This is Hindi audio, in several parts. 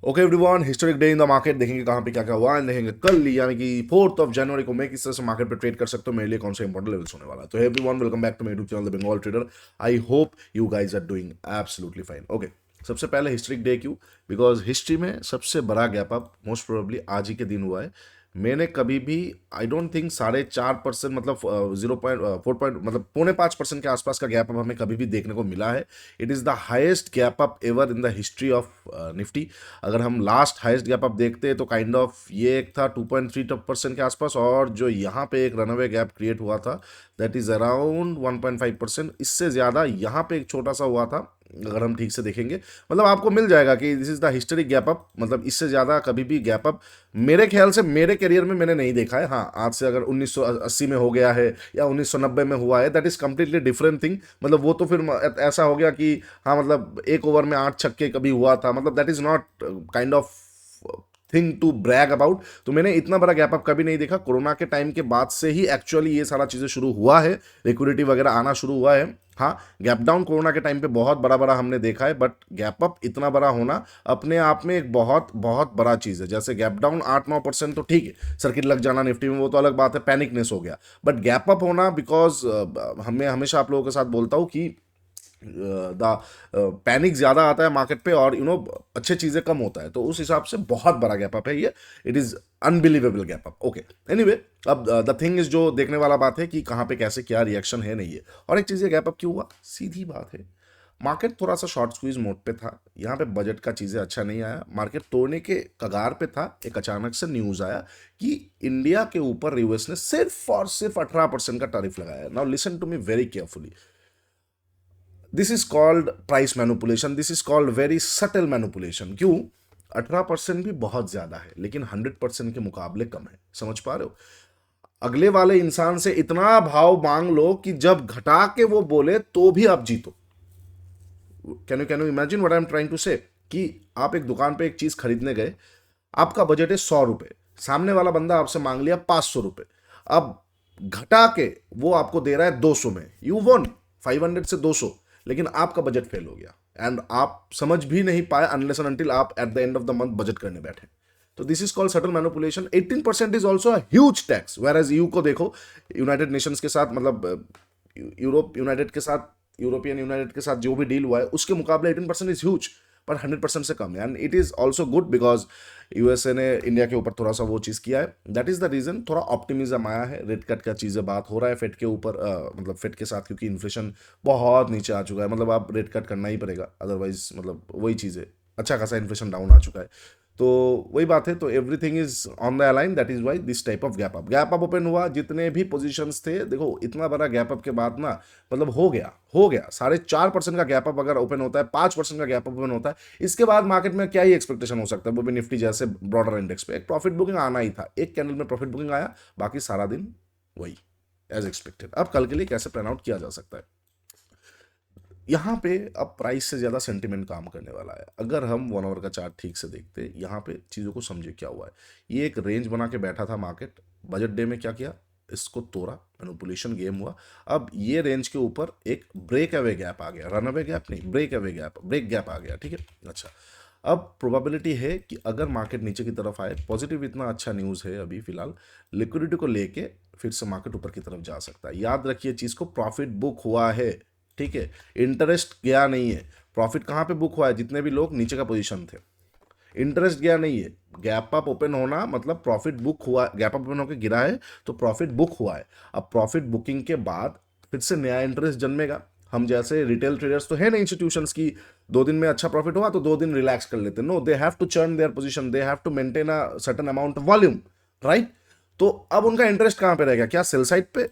Okay everyone, historic day in the market. देखेंगे कहाँ पे क्या क्या हुआ, देखेंगे कल यानी कि 4 जनवरी को मैं किस तरह से मार्केट पे ट्रेड कर सकता हूँ, मेरे लिए कौन सा इंपॉर्टेंट लेवल्स होने वाला है। तो everyone, welcome back to my YouTube channel the Bengal trader. I hope you guys are doing absolutely fine. Okay, सबसे पहले हिस्टोरिक डे क्यों? बिकॉज हिस्ट्री में सबसे बड़ा गैप अप मोस्ट प्रोबेबली आज ही के दिन हुआ है। मैंने कभी भी आई डोंट थिंक 4.5% मतलब 0.4 मतलब 4.5% के आसपास का गैप अप हमें कभी भी देखने को मिला है। It is the highest gap up ever in the history of Nifty. अगर हम लास्ट हाइस्ट गैप अप देखते हैं तो काइंड ऑफ ये एक था 2.3% के आसपास, और जो यहाँ पे एक रनअवे गैप क्रिएट हुआ था दैट इज़ अराउंड 1.5%। इससे ज़्यादा यहाँ पे एक छोटा सा हुआ था, अगर हम ठीक से देखेंगे मतलब आपको मिल जाएगा कि this is the historic gap up. मतलब इससे ज़्यादा कभी भी गैप अप मेरे ख्याल से मेरे करियर में मैंने नहीं देखा है। हाँ, आज से अगर 1980 में हो गया है या 1990 में हुआ है, that is completely different thing. मतलब वो तो फिर ऐसा हो गया कि हाँ, मतलब एक ओवर में 8 छक्के कभी हुआ था, मतलब that is not kind of thing to brag about. तो मैंने इतना बड़ा गैप अप कभी नहीं देखा। कोरोना के टाइम के बाद से ही एक्चुअली ये सारा चीज़ें शुरू हुआ है, लिक्विडिटी वगैरह आना शुरू हुआ है। हाँ, गैप डाउन कोरोना के टाइम पे बहुत बड़ा बड़ा हमने देखा है, बट गैप अप इतना बड़ा होना अपने आप में एक बहुत बहुत बड़ा चीज़ है। जैसे गैप डाउन 8-9% तो ठीक है, सर्किट लग जाना निफ्टी में वो तो अलग बात है, पैनिकनेस हो गया। बट गैप अप होना, बिकॉज हमें हमेशा आप लोगों के साथ बोलता हूँ कि द पैनिक ज़्यादा आता है मार्केट पे और अच्छे चीज़ें कम होता है, तो उस हिसाब से बहुत बड़ा गैप अप है ये। It is unbelievable gap up. Okay, anyway, अब द थिंग इज जो देखने वाला बात है कि कहाँ पे कैसे क्या रिएक्शन है, नहीं है। और एक चीज़, ये गैप अप क्यों हुआ, सीधी बात है, मार्केट थोड़ा सा शॉर्ट स्क्वीज मोड पे था। यहाँ पे बजट का चीज़ें अच्छा नहीं आया, मार्केट तोड़ने के कगार पे था। एक अचानक से न्यूज़ आया कि इंडिया के ऊपर यूएस ने सिर्फ और सिर्फ 18% का टैरिफ लगाया है। Now listen to me very carefully. This is called price manipulation, this is called very subtle manipulation. क्यों? 18% भी बहुत ज्यादा है, लेकिन 100% के मुकाबले कम है। समझ पा रहे हो? अगले वाले इंसान से इतना भाव मांग लो कि जब घटा के वो बोले तो भी आप जीतो। Can you imagine what I am trying to say? कि आप एक दुकान पे एक चीज खरीदने गए, आपका बजट है 100 रुपए, सामने वाला बंदा आपसे मांग लिया 500 रुपए, अब घटा के वो आपको दे रहा है 200 में। यू वॉन 500 से 200, लेकिन आपका बजट फेल हो गया एंड आप समझ भी नहीं पाए अनलेस एंड अनटिल आप at the end of the month budget करने बैठे। तो this is called subtle manipulation. 18% is also huge tax. Whereas you को देखो, यूनाइटेड नेशंस के साथ मतलब यूरोप यूनाइटेड के साथ, यूरोपियन यूनाइटेड के साथ जो भी डील हुआ है उसके मुकाबले 18% इज ह्यूज, पर 100% से कम है। And it is also good because USA ने इंडिया के ऊपर थोड़ा सा वो चीज़ किया है। दैट इज द रीजन थोड़ा ऑप्टिमिज्म आया है। रेट कट का चीज़ें बात हो रहा है फेड के ऊपर, मतलब फेड के साथ, क्योंकि इन्फ्लेशन बहुत नीचे आ चुका है। मतलब आप रेट कट करना ही पड़ेगा, अदरवाइज मतलब वही चीज़ है, अच्छा खासा इन्फ्लेशन डाउन आ चुका है। तो वही बात है, तो everything is on the align. That is why this type of gap up open हुआ। जितने भी पोजीशंस थे, देखो इतना बड़ा गैप अप के बाद ना, मतलब हो गया 4.5% का गैप अप अगर ओपन होता है, 5% का गैप अप ओपन होता है, इसके बाद मार्केट में क्या ही एक्सपेक्टेशन हो सकता है, वो भी निफ्टी जैसे ब्रॉडर इंडेक्स पे। एक प्रॉफिट बुकिंग आना ही था, एक कैंडल में प्रॉफिट बुकिंग आया, बाकी सारा दिन वही एज एक्सपेक्टेड। अब कल के लिए कैसे प्लान आउट किया जा सकता है? यहाँ पे अब प्राइस से ज़्यादा सेंटिमेंट काम करने वाला है। अगर हम 1 आवर का चार्ट ठीक से देखते हैं, यहाँ पे चीज़ों को समझे क्या हुआ है। ये एक रेंज बना के बैठा था मार्केट, बजट डे में क्या किया, इसको तोड़ा, मैनिपुलेशन गेम हुआ। अब ये रेंज के ऊपर एक ब्रेक अवे गैप आ गया, रन अवे गैप नहीं, break away gap, break gap आ गया, ठीक है। अच्छा, अब प्रोबेबिलिटी है कि अगर मार्केट नीचे की तरफ आए, पॉजिटिव इतना अच्छा न्यूज़ है अभी फिलहाल, लिक्विडिटी को लेके फिर से मार्केट ऊपर की तरफ जा सकता है। याद रखिए चीज़ को, प्रॉफिट बुक हुआ है, ठीक है, इंटरेस्ट गया नहीं है। प्रॉफिट कहाँ पे बुक हुआ है? जितने भी लोग नीचे का पोजीशन थे, इंटरेस्ट गया नहीं है। गैप अप ओपन होना मतलब प्रॉफिट बुक हुआ, गैप अप ओपन होकर गिरा है तो प्रॉफिट बुक हुआ है। अब प्रॉफिट बुकिंग के बाद फिर से नया इंटरेस्ट जन्मेगा। हम जैसे रिटेल ट्रेडर्स तो है ना इंस्टीट्यूशंस की, 2 दिन में अच्छा प्रॉफिट हुआ तो 2 दिन रिलैक्स कर लेते हैं। No, they have to churn their position, they have to maintain a certain amount of volume, right? तो अब उनका इंटरेस्ट कहाँ पे रहेगा? क्या सेल साइड पे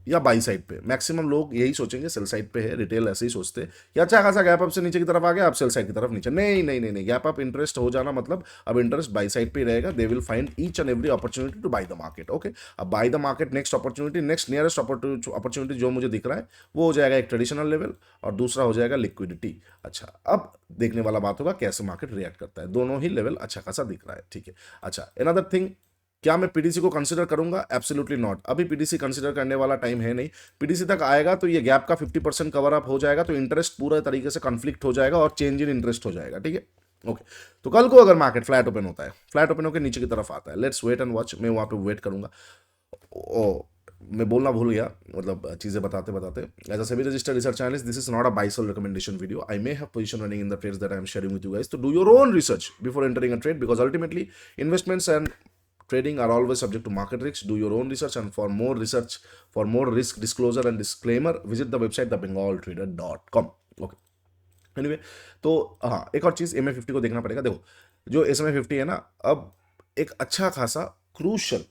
या बाई साइड पे? मैक्सिमम लोग यही सोचेंगे सेल साइड पे है, रिटेल ऐसे ही सोचते हैं कि अच्छा खासा गैप अप से नीचे की तरफ आ गया, अब सेल साइड की तरफ नीचे। नहीं नहीं नहीं नहीं, गैप अप इंटरेस्ट हो जाना मतलब अब इंटरेस्ट बाई साइड पे ही रहेगा। They will find each and every opportunity to buy the market. Okay, अब buy the market, next opportunity, next nearest opportunity जो मुझे दिख रहा है वो हो जाएगा एक ट्रेडिशनल लेवल, और दूसरा हो जाएगा लिक्विडिटी। अच्छा, अब देखने वाला बात होगा कैसे मार्केट रिएक्ट करता है। दोनों ही लेवल अच्छा खासा दिख रहा है, ठीक है। अच्छा, अनदर थिंग, क्या मैं पीडीसी को कंसिडर करूंगा? Absolutely not. अभी पीडीसी कंसिडर करने वाला टाइम है नहीं। पीडीसी तक आएगा तो ये गैप का 50% कवर अप हो जाएगा, तो इंटरेस्ट पूरा तरीके से कन्फ्लिक्ट हो जाएगा और चेंज इन इंटरेस्ट हो जाएगा, ठीक है। ओके, तो कल को अगर मार्केट फ्लैट ओपन होता है, फ्लैट ओपन होकर नीचे की तरफ आता है, लेट्स वेट एंड वॉच, मैं वहाँ पे वेट करूंगा। ओ, मैं बोलना भूल गया, मतलब चीजें बताते बताते, as a SEBI registered research analyst, this is not a buy sell recommendation video. I may have position running in the trades that I am sharing with you guys, तो do your own research before entering a trade, because ultimately investments and trading are always subject to market risks. Do your own research, and for more research, for more risk disclosure and disclaimer, visit the website thebengaltrader.com. Okay. Anyway तो हाँ, एक और चीज MA50 को देखना पड़ेगा। देखो, जो SMA50 है ना, अब एक अच्छा खासा क्रूशल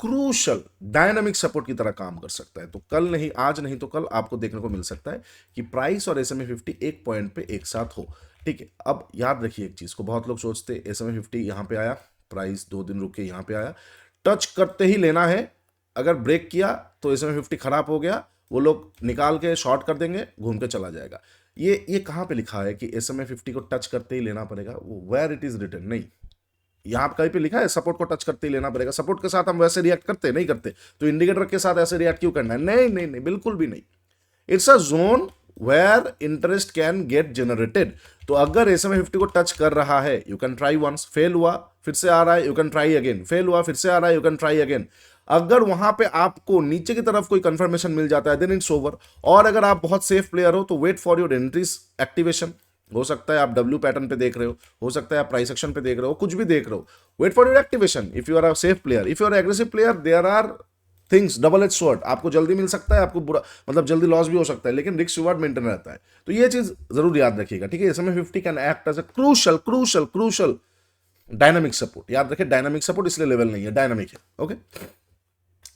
क्रूशल डायनामिक सपोर्ट की तरह काम कर सकता है। तो कल नहीं, आज नहीं तो कल आपको देखने को मिल सकता है कि प्राइस और SMA50 एक पॉइंट पे एक साथ हो। ठीक है, अब याद रखिए एक चीज को, बहुत लोग सोचते SMA50 यहां पे आया, प्राइस 2 दिन रुक के यहां पे आया, टच करते ही लेना है, अगर ब्रेक किया तो SMA50 खराब हो गया, वो लोग निकाल के शॉर्ट कर देंगे, घूम के चला जाएगा। ये कहां पे लिखा है कि SMA50 को टच करते ही लेना पड़ेगा? Where it is written? नहीं, यहाँ कहीं पे लिखा है सपोर्ट को टच करते ही लेना पड़ेगा? सपोर्ट के साथ हम वैसे रिएक्ट करते नहीं करते? तो इंडिकेटर के साथ ऐसे रिएक्ट क्यों करना है? नहीं नहीं नहीं, बिल्कुल भी नहीं। It's a zone where interest can get generated. तो अगर SMA50 को टच कर रहा है, you can try once, fail हुआ, फिर से आ रहा है, you can try again, fail हुआ, फिर से आ रहा है, यू कैन ट्राई अगेन। अगर वहां पे आपको नीचे की तरफ कोई कंफर्मेशन मिल जाता है, देन इट्स ओवर। और अगर आप बहुत सेफ प्लेयर हो तो wait for your entries activation. हो सकता है आप डब्ल्यू पैटर्न पे देख रहे हो सकता है आप प्राइस एक्शन पे देख रहे हो, कुछ भी देख रहे हो, wait for your activation. If you are a safe player, if you are aggressive player, there are things double edge sword. आपको जल्दी मिल सकता है, आपको बुरा मतलब जल्दी लॉस भी हो सकता है, लेकिन रिस्क रिवार्ड मेंटेन रहता है। तो ये चीज जरूर याद रखिएगा, ठीक है? SMA50 can act as a crucial crucial crucial dynamic support. याद रखें, डायनामिक सपोर्ट, इसलिए लेवल नहीं है, डायनामिक है। ओके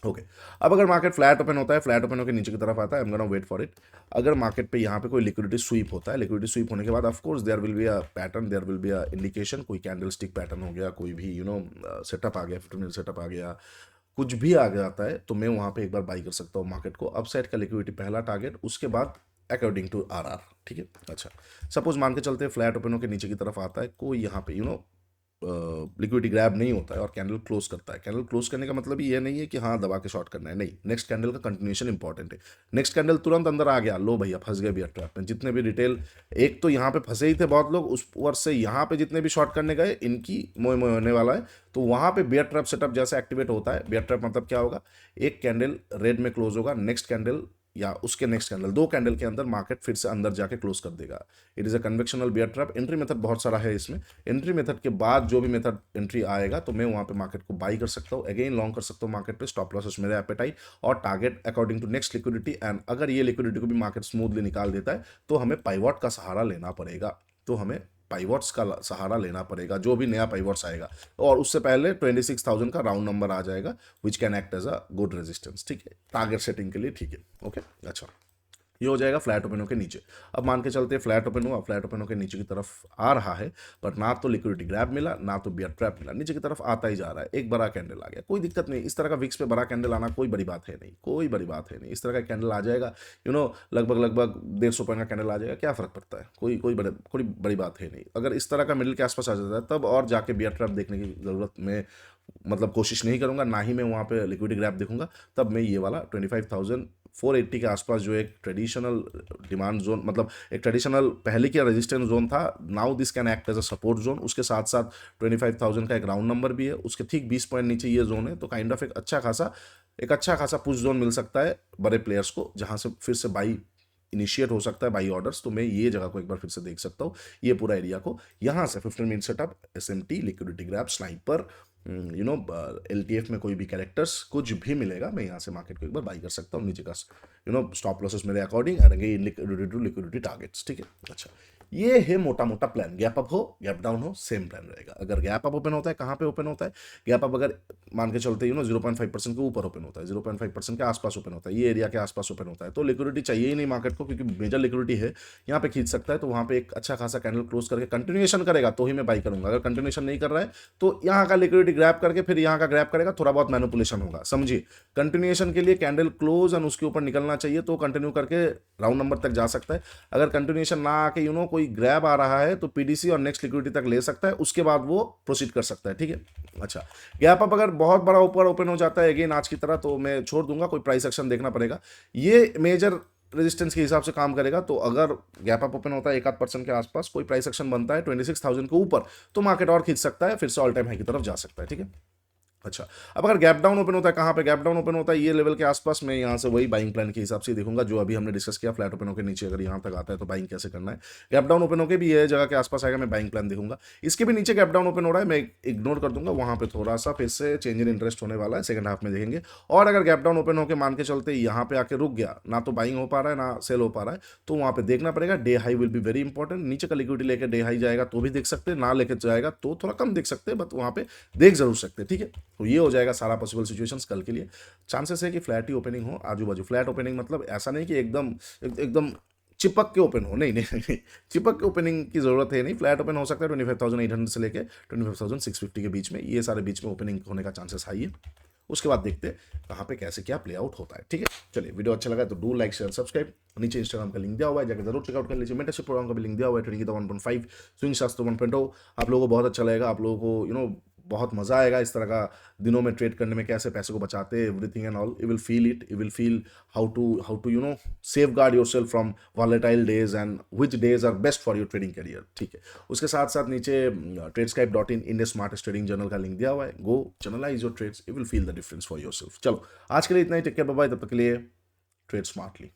ओके, अब अगर मार्केट फ्लैट ओपन होता है, फ्लैट ओपन होकर नीचे की तरफ आता है, I am gonna wait for it. अगर मार्केट पे यहाँ पे कोई लिक्विडिटी स्वीप होता है, लिक्विडिटी स्वीप होने के बाद of course there will be a pattern, there will be a indication, कोई कैंडल स्टिक पैटर्न हो गया, कोई भी सेटअप आ गया, 15 मिनट सेटअप आ गया, कुछ भी आ जाता है, तो मैं वहाँ पे एक बार बाई कर सकता हूँ मार्केट को। अपसाइड का लिक्विडिटी पहला टारगेट, उसके बाद अकॉर्डिंग टू RR। ठीक है, अच्छा, सपोज मान के चलते हैं फ्लैट ओपन होकर नीचे की तरफ आता है, कोई यहाँ पे लिक्विडिटी ग्रैब नहीं होता है और कैंडल क्लोज करता है। कैंडल क्लोज करने का मतलब ये नहीं है कि हाँ दबा के शॉर्ट करना है, नहीं, नेक्स्ट कैंडल का कंटिन्यूएशन इंपॉर्टेंट है। नेक्स्ट कैंडल तुरंत अंदर आ गया, लो भैया फंस गए बियर ट्रैप में। जितने भी रिटेल, एक तो यहाँ पे फंसे ही थे बहुत लोग, उस ऊपर से यहाँ पे जितने भी शॉर्ट करने गए, इनकी मोए मोए होने वाला है। तो वहाँ पे बियर ट्रैप सेटअप जैसे एक्टिवेट होता है। बियर ट्रैप मतलब क्या होगा? एक कैंडल रेड में क्लोज होगा, नेक्स्ट कैंडल या उसके नेक्स्ट कैंडल, 2 कैंडल के अंदर मार्केट फिर से अंदर जाके क्लोज कर देगा। It is a conventional bear trap. Entry method बहुत सारा है इसमें। एंट्री मेथड के बाद जो भी मेथड एंट्री आएगा, तो मैं वहां पे मार्केट को बाई कर सकता हूँ, अगेन लॉन्ग कर सकता हूँ मार्केट पे। स्टॉप लॉसेस मेरे एपेटाइट और target according to next liquidity. And अगर ये लिक्विडिटी को भी मार्केट स्मूथली निकाल देता है, तो हमें पाइवॉट का सहारा लेना पड़ेगा। तो हमें पाइवॉट्स का सहारा लेना पड़ेगा, जो भी नया पाइवॉट्स आएगा, और उससे पहले 26,000 का राउंड नंबर आ जाएगा, which can act as a good resistance. ठीक है, टारगेट सेटिंग के लिए। ठीक है, ओके, अच्छा, ये हो जाएगा फ्लैट ओपन के नीचे। अब मान के चलते हैं फ्लैट ओपन हुआ, फ्लैट ओपन के नीचे की तरफ आ रहा है, पर ना तो लिक्विडिटी ग्रैब मिला, ना तो बियर ट्रैप मिला, नीचे की तरफ आता ही जा रहा है। एक बड़ा कैंडल आ गया, कोई दिक्कत नहीं, इस तरह का विक्स पे बड़ा कैंडल आना कोई बड़ी बात है नहीं, कोई बड़ी बात है नहीं। इस तरह का कैंडल आ जाएगा, लगभग लगभग 150 पॉइंट का कैंडल आ जाएगा, क्या फर्क पड़ता है? कोई बड़ी बात है नहीं। अगर इस तरह का मिडिल के आसपास आ जाता है, तब और जाके बियर ट्रैप देखने की जरूरत में मतलब कोशिश नहीं करूंगा, ना ही मैं वहाँ पे लिक्विडिटी ग्रैप देखूंगा। तब मैं ये वाला 25,480 के आसपास, जो एक ट्रेडिशनल डिमांड जोन, मतलब एक ट्रेडिशनल पहले का रेजिस्टेंस जोन था, now this can act as a support zone. उसके साथ साथ 25,000 का एक राउंड नंबर भी है, उसके ठीक 20 पॉइंट नीचे ये जोन है। तो काइंड ऑफ एक अच्छा खासा पुश जोन मिल सकता है बड़े प्लेयर्स को, जहाँ से फिर से बाई इनिशिएट हो सकता है, बाई ऑर्डर्स। तो मैं ये जगह को एक बार फिर से देख सकता हूँ, ये पूरा एरिया को, यहाँ से 15 minute setup, SMT, liquidity grab, sniper, LTF में कोई भी कैरेक्टर्स, कुछ भी मिलेगा, मैं यहाँ से मार्केट को एक बार बाई कर सकता हूँ नीचे का, स्टॉप लॉसेस मेरे according, and again liquidity targets. ठीक है, अच्छा, ये है मोटा मोटा प्लान। गैप अप हो गैप डाउन हो, सेम प्लान रहेगा। अगर गैप अप ओपन होता है, कहाँ पे ओपन होता है? गैप अप अगर मान के चलते 0.5% के ऊपर ओपन होता है, 0.5% के आसपास ओपन होता है, ये एरिया के आसपास ओपन होता है, तो लिक्विडिटी चाहिए ही नहीं मार्केट को, क्योंकि मेजर लिक्विडिटी है, यहाँ पे खींच सकता है। तो वहाँ पे एक अच्छा खासा कैंडल क्लोज करके कंटिन्यूएशन करेगा, तो ही मैं बाई करूंगा। अगर कंटिन्यूएशन नहीं कर रहा है, तो यहाँ का लिक्विडिटी ग्रैप करके फिर यहाँ का ग्रैप करेगा, थोड़ा बहुत मैनिपुलेशन होगा, समझिए। कंटिन्यूएशन के लिए कैंडल क्लोज एंड उसके ऊपर निकलना चाहिए, तो कंटिन्यू करके राउंड नंबर तक जा सकता है। अगर कंटिन्यूएशन ना आके कोई ग्रैब आ रहा है, तो PDC और नेक्स्ट लिक्विडिटी तक ले सकता है, उसके बाद वो प्रोसीड कर सकता है। ठीक है, अच्छा, गैप अप अगर बहुत बड़ा ऊपर ओपन हो जाता है अगेन आज की तरह, तो मैं छोड़ दूंगा, कोई प्राइस एक्शन देखना पड़ेगा। ये मेजर रेजिस्टेंस के हिसाब से काम करेगा। तो अगर गैप अप ओपन होता है 1-8% के आसपास, कोई प्राइस एक्शन बनता है 26,000 के ऊपर, तो मार्केट और खींच सकता है, फिर से ऑल टाइम हाई की तरफ जा सकता है। ठीक है, अच्छा, अब अगर गैप डाउन ओपन होता है, कहाँ पे गैप डाउन ओपन होता है, ये लेवल के आसपास, मैं यहाँ से वही बाइंग प्लान के हिसाब से देखूंगा जो अभी हमने डिस्कस किया। फ्लैट ओपन होकर नीचे अगर यहाँ तक आता है तो बाइंग कैसे करना है। गैप डाउन ओपन होकर भी ये जगह के आसपास आएगा, मैं बाइंग प्लान देखूंगा। इसके भी नीचे गैप डाउन ओपन हो रहा है, मैं इग्नोर कर दूंगा, वहाँ पे थोड़ा सा फिर से चेंज इन इंटरेस्ट होने वाला है, सेकंड हाफ में देखेंगे। और अगर गैप डाउन ओपन होकर मान के चलते यहाँ पे आके रुक गया, ना तो बाइंग हो पा रहा है ना सेल हो पा रहा है, तो वहाँ पे देखना पड़ेगा। Day high will be very important. नीचे का लिक्विडिटी लेकर डे हाई जाएगा तो भी देख सकते हैं, ना लेकर जाएगा तो थोड़ा कम देख सकते हैं, बट वहाँ पे देख जरूर सकते हैं। ठीक है, तो ये हो जाएगा सारा पॉसिबल सिचुएशंस कल के लिए। चांसेस है कि फ्लैट ही ओपनिंग हो आजू बाजू। फ्लैट ओपनिंग मतलब ऐसा नहीं कि एकदम चिपक के ओपन हो, नहीं नहीं नहीं, चिपक के ओपनिंग की जरूरत है नहीं। फ्लैट ओपन हो सकता है 25,800 से लेके 25,650 के बीच में, ये सारे बीच में ओपनिंग होने का चांसेस हाई है। उसके बाद देखते हैं कहाँ पे कैसे क्या प्ले आउट होता है। ठीक है, चलिए, वीडियो अच्छा लगा तो डू लाइक शेयर सब्सक्राइब। नीचे इंस्टाग्राम का लिंक दिया हुआ है, जाकर जरूर चेकआउट कर लीजिए। मेंटरशिप प्रोग्राम का भी लिंक दिया हुआ है, ट्रेडिंग की 1.5 स्विंग शास्त्र 1.0। आप लोगों को बहुत अच्छा लगेगा, आप लोगों को बहुत मजा आएगा इस तरह का दिनों में ट्रेड करने में, कैसे पैसे को बचाते हैं, everything and all. You will feel it, you will feel how to safeguard yourself from volatile days and which days are best for your trading career. ठीक है, उसके साथ साथ नीचे tradescape.in India smartest trading journal का लिंक दिया हुआ है। Go channelise your trades, you will feel the difference for yourself. चलो, आज के लिए इतना ही। टेक केयर, बाय बाय, तब तक के लिए ट्रेड स्मार्टली।